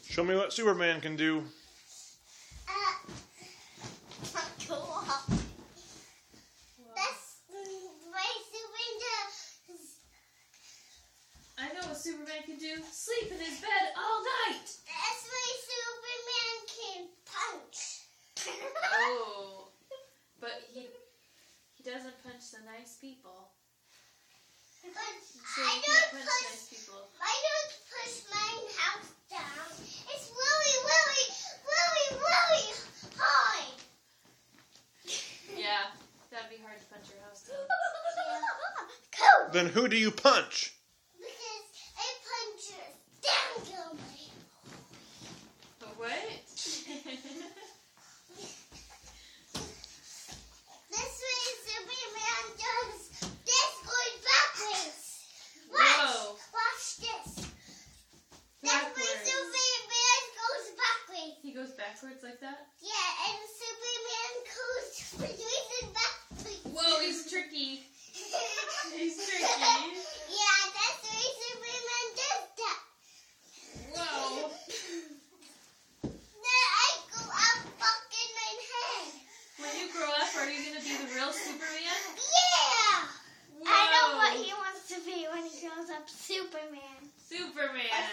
Show me what Superman can do. Go off. That's why Superman does. I know what Superman can do. Sleep in his bed all night. That's why Superman can punch. Oh, but he doesn't punch the nice people. But So I you don't can't punch push. nice people. I don't push my house down. It's really high. Yeah, that'd be hard to punch your house down. Cool. Then who do you punch? Because I punch down my. But what? This way Superman does. This goes backwards. Whoa. Watch this. That's why Backwards. Superman goes backwards. He goes backwards like that? Yeah, and Superman goes backwards. Whoa, he's tricky. He's tricky. Yeah, that's why Superman does that. Whoa. Then I go out fucking my head. When you grow up, are you going to be the real Superman? Yeah! Whoa. I know what he wants to be when he grows up. Superman. Superman.